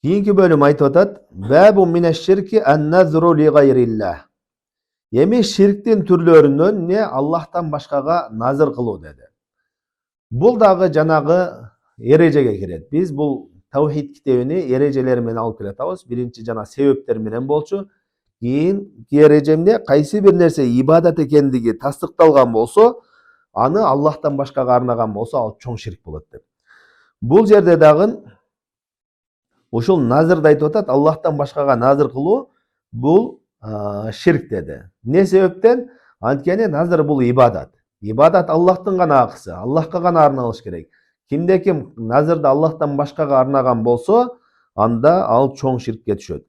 Keyingi bölüm aytып atat. Babu mineşşirki en-nazru li gayrillah. Эми ширктин түрлөрүнөн эмне Аллахтан башкага назыр кылуу деди. Бул дагы жанагы эрежеге кирет. Биз бул таухид китебини эрежелери менен алып келатабыз. Биринчи жана себептер менен болчу. Кийинки эрежемде кайсы бир нерсе ибадат экендиги тастыкталган болсо, аны Аллахтан башкага арнаган болсо, ал чоң ширк болот деп. Бул жерде дагы ошол назырды айтып атат. Аллахтан башкага назыр кылуу бул ширк деди. Не себептен? Анткени назыр бул ибадат. Ибадат Аллахтын гана акысы, Аллахка гана арналыш керек. Кимде ким назырды Аллахтан башкага арнаган болсо, анда ал чоң ширкке түшөт.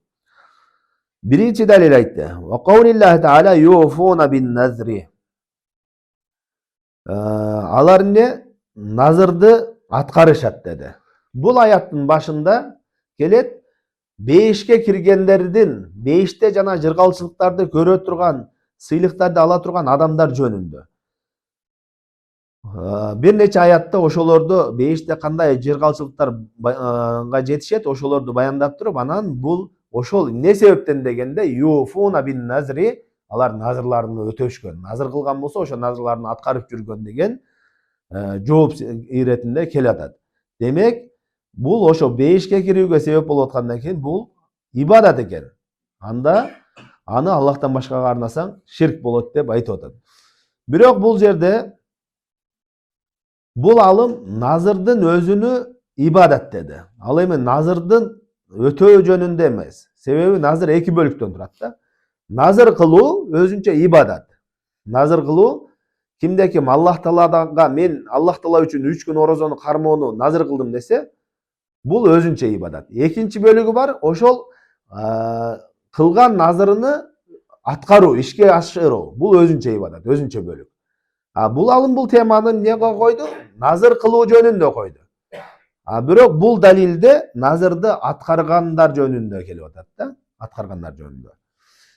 Биринчи далил айтты. Ва каулиллахи таала юфуна бин назри. Алар эмне назырды аткарышат деди. Бул аяттын башында келет бейишке киргендердин, бейиште жана жыргалчылыктарды көрө турган, сыйлыктарды ала турган адамдар жөнүндө. Бир нече аятта ошолорду бейиште кандай жыргалчылыктарга жетишет, ошолорду баяндап туруп, анан бул ошол эмне себептен дегенде юфуна бин назри, алар назырларын өтөшкөн. Назыр кылган болсо, ошо назырларын аткарып жүргөн деген жооп иретинде келатат. Демек, бул ошо бейишке кирүүгө себеп болуп аткандан кийин бул ибадат экен. Анда аны Аллахтан башкага арнасаң ширк болот деп айтып атат. Бирок бул жерде бул алым назырдын өзүнү ибадат деди. Ал эми назырдын өтөө жөнүндө эмес. Себеби назыр эки бөлүктөн турат да. Назыр кылуу өзүнчө ибадат. Назыр кылуу кимде ким Аллах Таалага мен Аллах Таала үчүн 3 күн орозону кармоону назыр кылдым десе, бул өзүнчө ибадат. Экинчи бөлүгү бар, ошол кылган назырыны аткаруу, ишке ашыруу. Бул өзүнчө ибадат, өзүнчө бөлүк. Бул алым бул теманы эмнеге койду? Назыр кылуу жөнүндө койду. Бирок бул далилде назырды аткаргандар жөнүндө келип атат да, аткаргандар жөнүндө.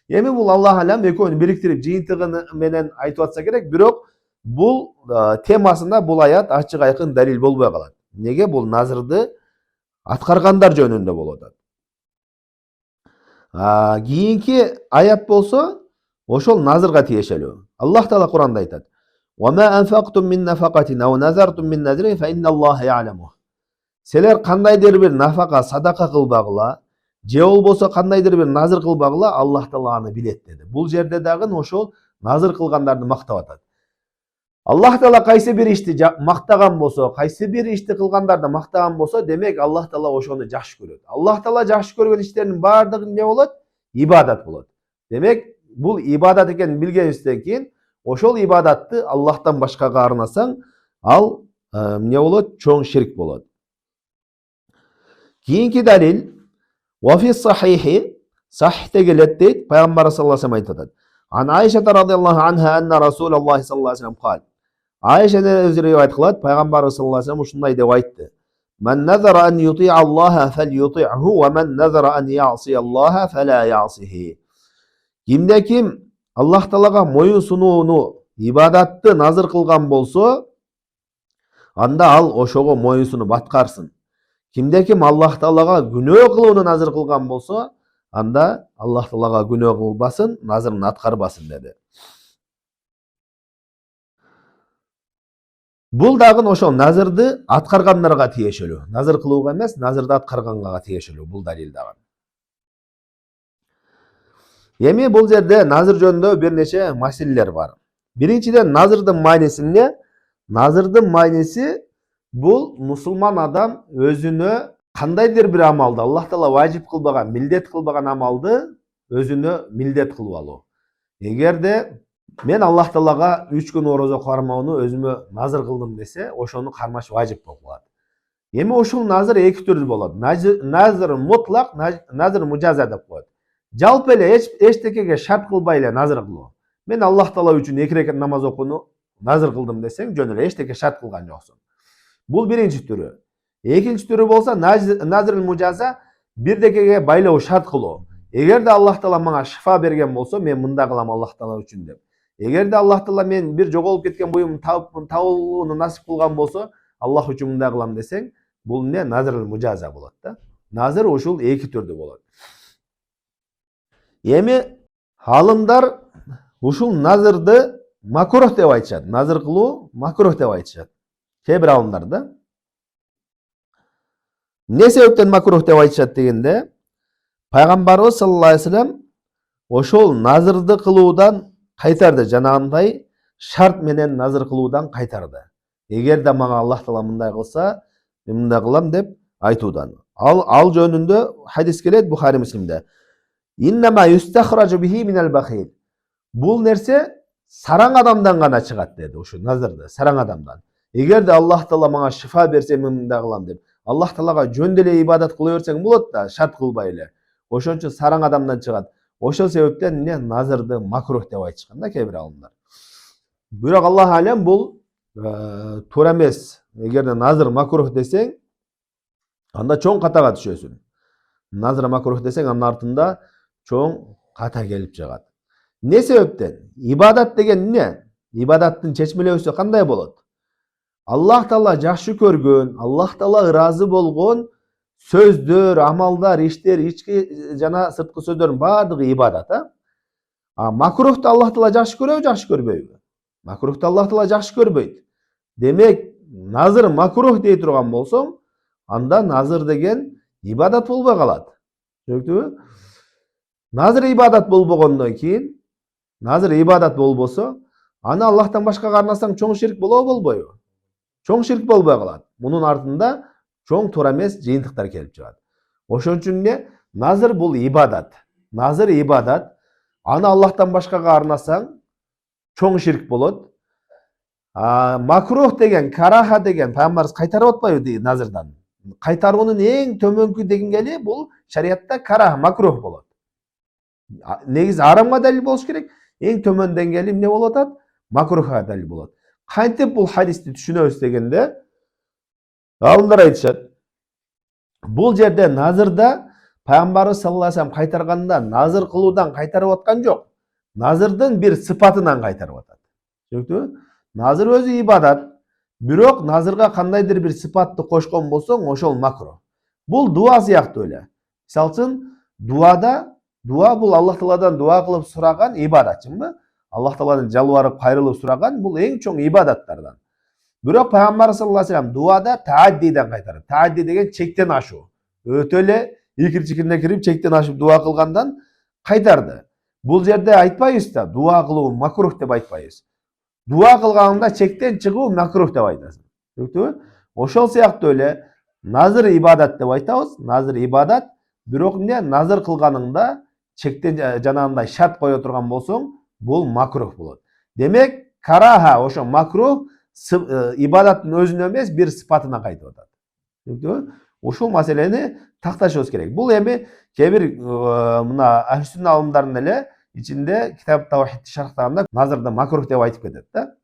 Эми бул Аллах алам экөөнү бириктирип жыйынтыгы менен айтып атса керек, бирок бул темасында бул аят ачык айкын далил болбой калат. Неге? Бул назырды аткаргандар жөнүндө болуп атат. Кийинки аят болсо, ошол назырга тиешелүү. Аллах Таала Куранда айтат: "Ва ма анфaqtum min nafaqatin aw nazartum min nazrin fa innalloha ya'lamu." Силер кандайдыр бир нафака, садака кылбагыла, же болбосо кандайдыр бир назыр кылбагыла, Аллах Таала аны билет деди. Бул жерде дагы ошол назыр кылгандарды мактап атат. Аллах Таала кайсы бир ишти мактаган болсо, кайсы бир ишти кылгандарды мактаган болсо, демек Аллах Таала ошону жакшы көрөт. Аллах Таала жакшы көргөн иштердин баардыгы эмне болот? Ибадат болот. Демек, бул ибадат экенин билгенибизден кийин, ошол ибадатты Аллахтан башкага арнасаң, ал эмне болот? Чоң ширк болот. Кийинки далил ва фи сахихи, сахихте келет дейт, пайгамбар саллаллаху алейхи ва саллям айтып атат. Ан Айша радhiyallohu anha anna Rasululloh sallallohu alayhi vasallam qol. Айшадан өзү риваят кылат, пайгамбар саллаллаху алейхи ва саллям ушундай деп айтты. Ман назара ан юти'а Аллаха фальюти'ху ва ман назара ан я'си Аллаха фала я'сихи. Кимде ким Аллах Таалага моюн сунууну, ибадатты назыр кылган болсо, анда ал ошого моюн сунуп аткарсын. Кимде ким Аллах Таалага күнөө кылууну назыр кылган болсо, анда Аллах Таалага күнөө кылбасын, назырын аткарбасын деди. Бул дагы ошол назырды аткаргандарга тиешелүү. Назыр кылууга эмес, назырды аткарганга тиешелүү бул далил дагы. Эми бул жерде назыр жөнүндө бир нече маселелер бар. Биринчиден, назырдын мааниси эмне? Назырдын мааниси бул мусулман адам өзүнө кандайдыр бир амалды, Аллах Таала важип кылбаган, милдет кылбаган амалды өзүнө милдет кылып алуу. Эгерде мен Аллах Таалага 3 күн орозо кармоону өзүмө назыр кылдым десе, ошону кармаш важип болуп калат. Эми ошол назыр эки түрдүү болот. Назыр мутлак, назыр мужаза деп коет. Жалпы эле эчтекеге шарт кылбай эле назыр кылуу. Мен Аллах Таала үчүн 2 рекат намаз окууну назыр кылдым десең, жөн эле эчтеке шарт кылган жоксуң. Бул биринчи түрү. Экинчи түрү болсо назыр мужаза, бирдекеге байлоо, шарт кылуу. Эгерде Аллах Таала мага шифа берген болсо, мен мында кылам Аллах Таала үчүн деп. Эгерде Аллах Таала мен бир жоголуп кеткен буюмду табууну насип кылган болсо, Аллах үчүн мында кылам десең, бул эмне? Назыр мужаза болот да. Nazır ушул эки түрдө болот. Эми алымдар ушул назырды макрух деп айтышат. Назыр кылуу макрух деп айтышат. Кээ бир алымдар да. Не себептен макрух деп айтышат дегенде, Пайгамбарыбыз саллаллаху алейхи вассалам ошол назырды кылуудан кайтарды. Жанагындай шарт менен назыр кылуудан кайтарды. Эгерде мага Аллах таала мындай кылса, мен мындай кылам деп айтуудан. Ал жөнүндө хадис келет Бухари Муслимде. Иннама юстахражу бихи минал бахил. Бул нерсе сараң адамдан гана чыгат деди, ушу назырды, сараң адамдан. Эгерде Аллах таала мага шифа берсе, мен мындай кылам деп, Аллах таалага жөн деле ибадат кыла берсең болот да, шарт кылбай эле. Ошон үчүн сараң адамдан чыгат. Ошол себептен эмне назырды макрух деп айтышкан да кээ бир алымдар. Бирок Аллах алем бул туура эмес. Эгерде назыр макрух десең, анда чоң катага түшөсүң. Назыр макрух десең, анын артында чоң ката келип чыгат. Не себептен? Ибадат деген эмне? Ибадаттын чечмелөөсү кандай болот? Аллах таала жакшы көргөн, Аллах таала ыраазы болгон сөздөр, амалдар, иштер, ички жана сырткы сөздөрдүн баардыгы ибадат, макрухту Аллах таала жакшы көрөбү, жакшы көрбөйбү? Макрухту Аллах таала жакшы көрбөйт. Демек, назыр макрух дей турган болсоң, анда назыр деген ибадат болбой калат. Түшүнүктүбү? Назыр ибадат болбогондон кийин, назыр ибадат болбосо, аны Аллахтан башкага арнасаң чоң ширк болобу, болбойбу? Чоң ширк болбой калат. Мунун артында чоң туура эмес жыйынтыктар келип чыгат. Ошон үчүн эмне? Назыр бул ибадат. Назыр ибадат. Аны Аллахтан башкага арнасаң чоң ширк болот. Макрух деген, караха деген пайгамбарыбыз кайтарып атпайбы назырдан? Кайтаруунун эң төмөнкү деңгээли бул шариятта караха, макрух болот. Негизи арамга далил болуш керек. Эң төмөн деңгээли эмне болуп атат? Макрухка далил болот. Кантип бул хадисти түшүнөбүз дегенде, алымдар айтышат. Бул жерде назырда Пайгамбарыбыз саллаллаху алейхи вассалам кайтарганда назыр кылуудан кайтарып аткан жок. Назырдын бир сыпатынан кайтарып атат. Түшүнүктүбү? Назыр өзү ибадат. Бирок назырга кандайдыр бир сыпатты кошкон болсоң, ошол макрух. Бул дуа сыяктуу эле. Мисалы үчүн, дуа бул Аллах Тааладан дуа кылып сураган ибадат, чынбы? Аллах Тааладан жалбарып, кайрылып сураган бул эң чоң ибадаттардан. Бирок Пайгамбар саллаллаху алейхи вассалам дуада тааддиден кайтарат. Таадди деген чектен ашуу. Өтө эле икир-чикирине кирип чектен ашып дуа кылгандан кайтарды. Бул жерде айтпайбыз да, дуа кылуу макрух деп айтпайбыз. Дуа кылганыңда чектен чыгуу макрух деп айтасың. Түшүнүктүбү? Ошол сыяктуу эле назыр ибадат деп айтабыз. Назыр ибадат, бирок эмне? Назыр кылганыңда чектен жанагындай шарт кое турган болсоң, бул макрух болот. Демек, караха ошо макрух ибадаттын өзүнө эмес, бир сыпатына кайтып атат. Түшүнүктүбү? Ушул маселени такташыбыз керек. Бул эми кээ бир мына ахли-сүннат алымдарынын эле ичинде китап Таухидти шархтаганда назырды макрух деп айтып кетет да.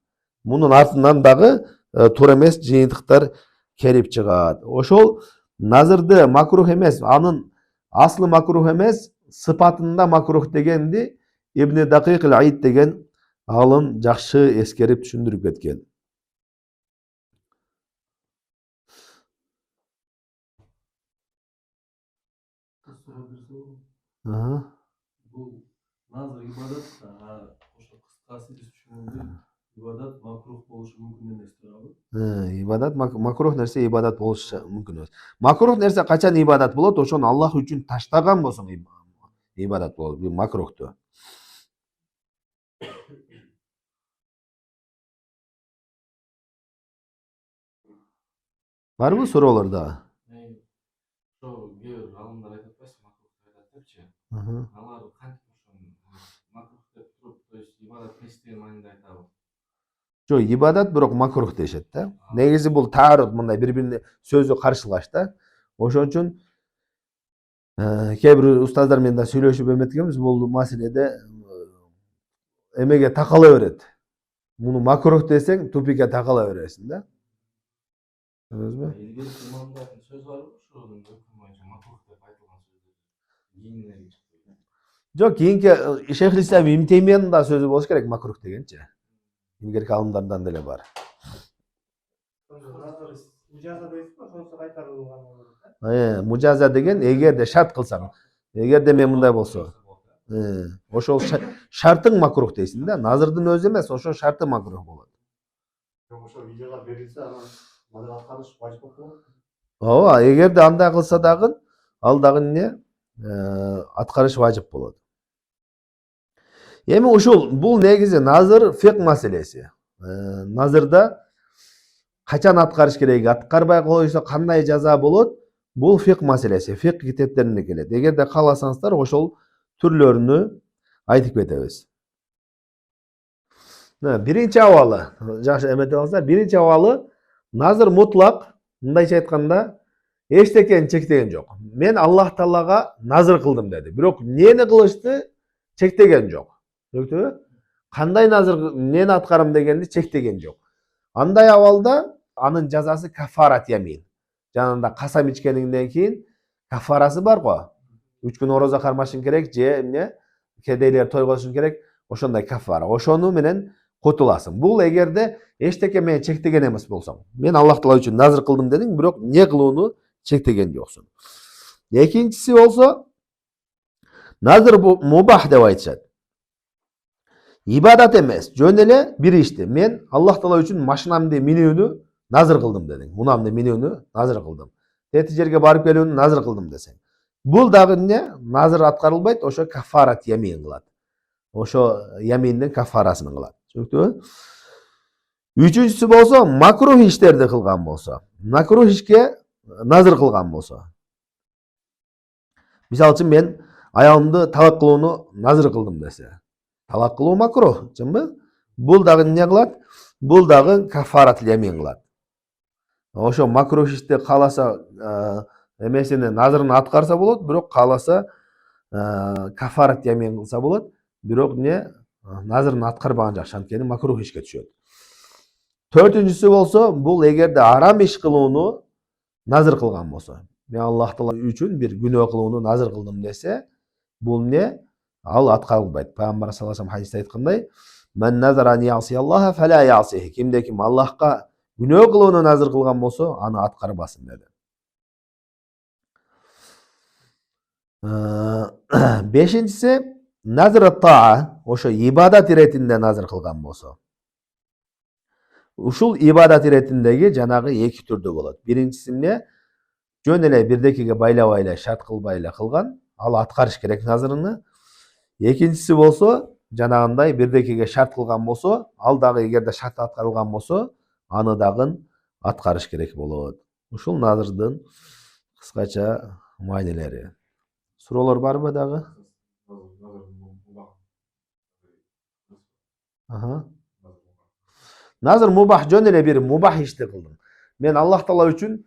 Мунун артынан дагы туура эмес жыйынтыктар келип чыгат. Ошол назырды макрух эмес, анын аслы макрух эмес, сыпатында макрух дегенди Ибн Дакик ал-Айд деген алым жакшы эскерип түшүндүрүп кеткен. Бул назыр ибадат, ошо кыскасы түшүнгөндөй ибадат макрух болушу мүмкүн эмес туурабы? Ибадат макрух нерсе ибадат болушу мүмкүн эмес. Макрух нерсе качан ибадат болот? Ошону Аллах үчүн таштаган болсоң ибадат болот, бул макрухту. Барбы суроолор дагы? Ошо кээ бир алымдар айтып атпайсызбы, макрух деп айтат депчи. Алар кантип ошону макрух деп туруп, то есть ибадат эмес деген маанидә айтабы? Жок, ибадат бирок макрух дешет да. Негизи бул таарут, мындай бири-бирине сөзү каршылаш да. Ошон үчүн кээ бир устаздар менен да сүйлөшүп эметкенбиз, бул маселеде эмеге такала берет. Муну макрух десең, тупикке такала бересиң да. Илгерки имамдардын сөзү барбы ошол өкүм боюнча макрух деп айтылган сөздөр? Кийинен чыкты. Жок, кийинки Шейхул Ислам Ибн Теймиянын да сөзү болуш керек макрух дегенчи. Илгерки алымдардан деле бар. Ижаза дейсизби, ошонусу кайтарылган болот да? Mucaza деген эгерде шарт кылсаң. Эгерде мен мындай болсо. Ошол шартың макрух дейсиң да. Назырдын өзү эмес, ошол шарты макрух болот. Ошо видеого берилсе, анан назар аткарыш важип болуп калат. Ооба, эгерде андай кылса дагы, ал дагы эмне? Аткарыш важип болот. Эми ушул бул негизи назыр фик маселеси. Назырда качан аткарыш керек, аткарбай койсо кандай жаза болот? Бул фик маселеси, фик китептеринде келет. Эгерде кааласаңыздар, ошол түрлөрүнү айтып кетебиз. Биринчи абалы, жакшы эметип алсаңыздар, биринчи абалы назыр мутлак, мындайча айтканда, эчтекени чектеген жок. Мен Аллах Таалага назыр кылдым деди. Бирок эмнени кылышты чектеген жок. Түшүндүңүзбү? Кандай назыр эмнени аткарам дегенди чектеген жок. Андай абалда анын жазасы кафарат ямин. Жанында касам ичкениңден кийин кафарасы бар го. 3 күн орозо кармашың керек, же эмне? Кедейлер той кылышың керек. Ошондой кафара. Ошону менен кутуласың. Бул эгерде эчтеке менен чектеген эмес болсоң. Мен Аллах Таала үчүн назыр кылдым дедиң, бирок эмне кылууну чектеген жоксуң. Экинчиси болсо назыр мубах деп айтышат. Ибадат эмес, жөн эле бир ишти. Мен Аллах Таала үчүн машинамды минүүнү назыр кылдым дедиң. Унамды минүүнү назыр кылдым. Тети жерге барып келүүнү назыр кылдым десең. Бул дагы эмне? Назыр аткарылбайт, ошо кафарат ямин кылат. Ошо яминдин кафарасын кылат. Түшүндүңүзбү? Үчүнчүсү болсо макрух иштерди кылган болсо. Макрух ишке назыр кылган болсо. Мисалы үчүн мен аялымды талак кылууну назыр кылдым десе. Талак кылуу макрух, чынбы? Бул дагы эмне кылат? Бул дагы кафарат ямин кылат. Ошо макрух ишти кааласа эмесини назырын аткарса болот, бирок кааласа кафарат ямин кылса болот. Бирок эмне? Назырын аткарбаган жакшы, анткени макрух ишке түшөт. Төртүнчүсү болсо, бул эгерде арам иш кылууну назыр кылган болсо. Мен Аллах Таала үчүн бир күнөө кылууну назыр кылдым десе, бул эмне? Ал аткарылбайт. Пайгамбар саллаллаху алейхи хадисте айткандай, "Мен назара ан яси Аллаха фала ясихи." Кимде ким Аллахка күнөө кылууну назыр кылган болсо, аны аткарбасын деди. Бешинчиси назыр таа, ошо ибадат иретинде назыр кылган болсо. Ушул ибадат иретиндеги жанагы эки түрдүү болот. Биринчиси эмне? Жөн эле бирдекеге байлабай эле, шарт кылбай эле кылган, ал аткарыш керек назырыны. Экинчиси болсо, жанагындай бирдекеге шарт кылган болсо, ал дагы эгерде шарт аткарылган болсо, аны дагы аткарыш керек болот. Ушул назырдын кыскача маанилери. Суроолор барбы дагы? Назыр мубах, жөн эле бир мубах ишти кылдым. Мен Аллах Таала үчүн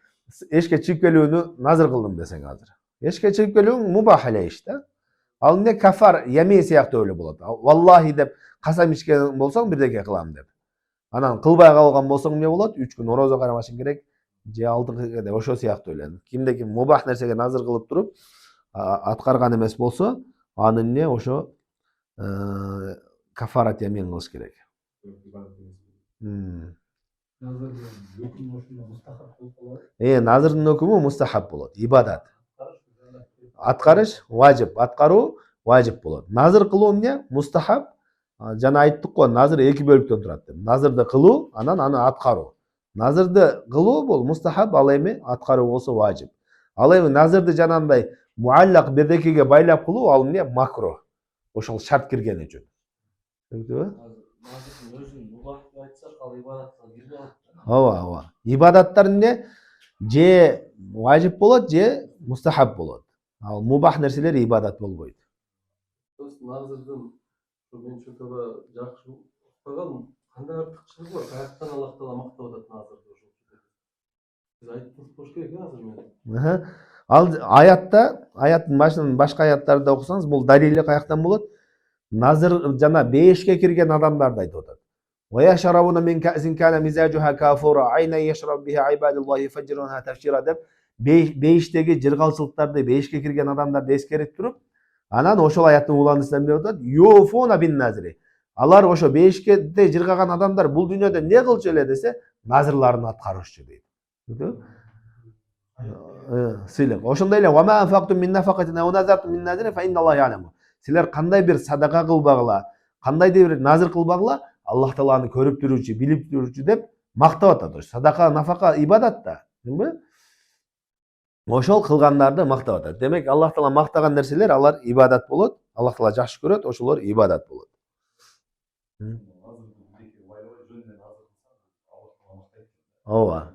эшке чыгып келүүнү назыр кылдым десең азыр. Эшке чыгып келүүң мубах эле иш да. Ал эмне кафар ямин сыяктуу эле болот. Валлахи деп касам ичкен болсоң бирдеке кылам деп. Анан кылбай калган болсоң эмне болот? 3 күн орозо кармашың керек, же алдыңкы деп ошо сыяктуу эле. Кимде ким мубах нерсеге назыр кылып туруп аткарган эмес болсо, аны эмне? Ошо кафарат ямин кылыш керек. Назырдын өкүмү мустахаб болот, ибадат. Аткарыш важип, аткаруу важип болот. Назыр кылуу эмне? Мустахаб. Жана айттык го, назыр эки бөлүктөн турат деп. Назырды кылуу, анан аны аткаруу. Назырды кылуу бул мустахаб, ал эми аткаруу болсо важип. Ал эми назырды жанагындай муаллак бирдекеге байлап кылуу, ал эмне? Макрух. Ошол шарт кирген үчүн. Түшүндүңүзбү? Назырдын өзүн мубах деп айтсак, ал ибадатка кирбей калат. Ооба. Ибадаттар эмне? Же важип болот, же мустахаб болот. Ал мубах нерселер ибадат болбойт. Назырдын мен чөтөбө жакшы укпаган кандай артыкчылыгы бар? Каяктан Аллах Таала мактап атат назырды ошол? Сиз айтып болуш керек азыр мен. Ал аяттын башынан башка аяттарды окусаңыз, бул далили каяктан болот? Назыр жана бейишке кирген адамдарды айтып атат. Wa yashrabuna min ka'sin kana mizajuha kafura ayna yashrab biha ibadullah fajrunha tafsira деп бейиштеги жыргалчылыктарды, бейишке кирген адамдарды эскерип туруп, анан ошол аяттын уландысында эмне атат? Юфуна бин назри. Алар ошо бейишкеде жыргаган адамдар бул дүйнөдө эмне кылчу эле десе, назырларын аткарышчу дейт. Сыйлык. Ошондой эле ва ма анфактум мин нафакатин ау назартум мин назрин фа инналлаху я'ламу. Силер кандай бир садака кылбагыла, кандай бир назыр кылбагыла, Аллах Таала аны көрүп туручу, билип туручу деп мактап атат. Ошо садака, нафака ибадат да. Билби? Ошол кылгандарды мактап атат. Демек Аллах Таала мактаган нерселер алар ибадат болот. Аллах Таала жакшы көрөт, ошолор ибадат болот. Ооба.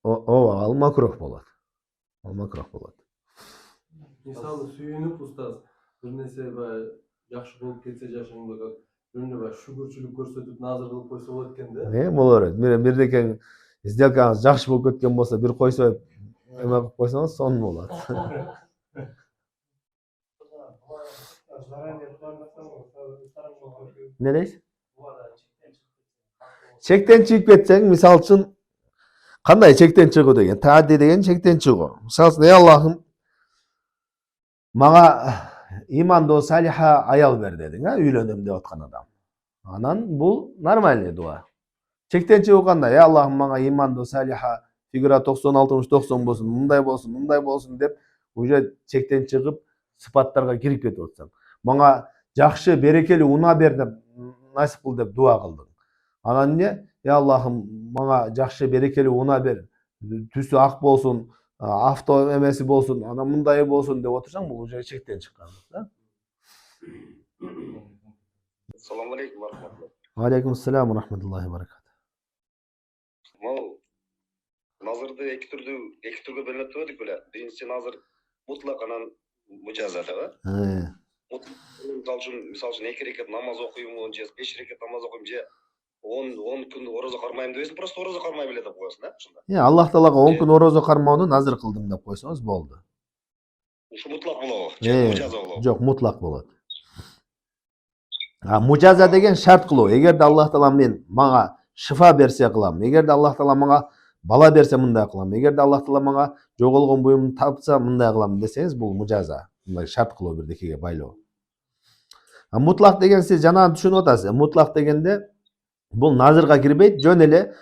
Ооба, ал макрух болот. Ал макрух болот. Мисалы сүйүнүп устаз бир нерсе баягы жакшы болуп кетсе жашооңдо как бирөөнө баягы шүгүрчүлүк көрсөтүп назыр кылып койсо болот экен да. Боло берет. Бирдеке сделкаңыз жакшы болуп кеткен болсо, бир койсо эме кылып койсоңуз сонун болот. Не дейсиз? Чектен чыгып кетсең, мисалы үчүн кандай чектен чыгуу деген? Таадди деген чектен чыгуу. Мисалы үчүн, ey Аллахым, мага имандуу салиха аял бер дедиң, үйлөнөм деп аткан адам. Анан бул нормальный дуа. Чектен чыгуу кандай? Ey Аллахым, мага имандуу салиха фигура 90-60-90 болсун, мындай болсун деп уже чектен чыгып сыпаттарга кирип кетип атсаң. Мага жакшы, берекелүү унаа бер деп насип кыл деп дуа кылдың. Анан эмне? Ey Аллахым, мага жакшы, берекелүү унаа бер. Түсү ак болсун, авто эмеси болсун, анан мындай болсун деп отурсаң, бул уже чектен чыккан, да? Assalomu alaykum va rahmatulloh. Ва алейкум ассалам ва рахматуллахи ва баракатуh. Мал назырды эки түргө бөлүнөт деп эдик беле. Биринчи назыр мутлак анан мужаза да. Мисалы үчүн 2 рекет намаз окуймун, же 5 рекет намаз окуйм, же 10 күн орозо кармайм дебесин, просто орозо кармай беле деп коесуң, ошондо. Аллах Таалага 10 күн орозо кармоону назыр кылдым деп койсоңуз болду. Ушу мутлак болобу? Же мужаза болобу? Жок, мутлак болот. Мужаза деген шарт кылуу. Эгерде Аллах Таала мага шифа берсе кылам, эгерде Аллах Таала мага бала берсе мындай кылам, эгерде Аллах Таала мага жоголгон буюмду тапса мындай кылам десеңиз, бул мужаза. Мындай шарт кылуу бирдекеге байлоо. Мутлак деген сиз жанагы түшүнүп атасыз. Мутлак дегенде бул назырга кирбейт, жөн эле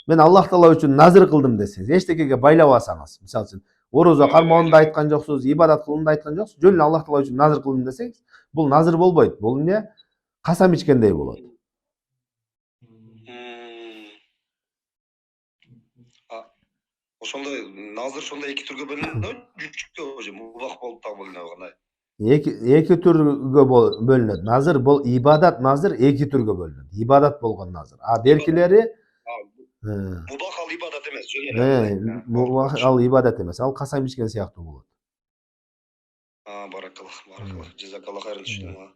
мен Аллах Таала үчүн назыр кылдым десеңиз, эчтекеге байлабасаңыз, мисалы үчүн орозо кармоону да айткан жоксуз, ибадат кылууну да айткан жоксуз, жөн эле Аллах Таала үчүн назыр кылдым десеңиз, бул назыр болбойт. Бул эмне? Касам ичкендей болот. Ошондой назыр ошондой эки түргө бөлүнөт, үчкө же мубах болуп так бөлүнөбү кандай? Эки түргө бөлүнөт. Назыр бул ибадат, назыр эки түргө бөлүнөт. Ибадат болгон назыр. Беркилери мубах ал ибадат эмес, жөн эле. Мубах ал ибадат эмес. Ал касам ичкен сыяктуу болот. Баракаллах. Жазакаллах хайрын түшүндүм.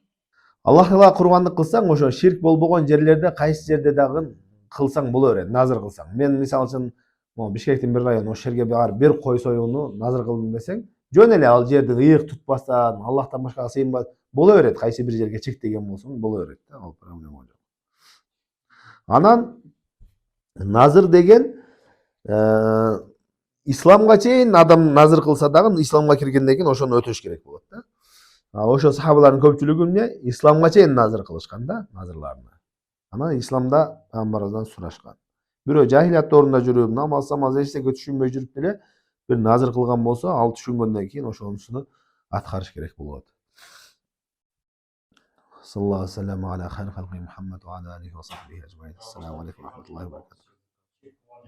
Аллах Таала курбандык кылсаң, ошо ширк болбогон жерлерде кайсы жерде дагы кылсаң боло берет, назыр кылсаң. Мен мисалы үчүн Бишкектин бир району, ошол жерге бир кой союуну назыр кылдым десең, жөн эле ал жерди ыйык тутпастан, Аллахтан башкага сыйынбай боло берет. Кайсы бир жерге чектеген болсоң, боло берет да, ал проблема жок. Анан назыр деген исламга чейин адам назыр кылса дагы, исламга киргенден кийин ошону өтөш керек болот да. Ошо сахабалардын көпчүлүгү эмне? Исламга чейин назыр кылышкан да, назырларына. Анан исламда пайгамбарыбыздан сурашкан. Бирөө жахилият орунда жүрүп, намаз эчтеке түшүнбөй жүрүп деле бир назыр кылган болсо, ал түшүнгөндөн кийин ошонусуну аткарыш керек болот. Саллаллаху алейхи ва салlam ала хайр халқи Мухаммад ва ала алихи ва сахбихи ажмаин. Ассаламу алейкум ва рахматуллахи ва баракатуh.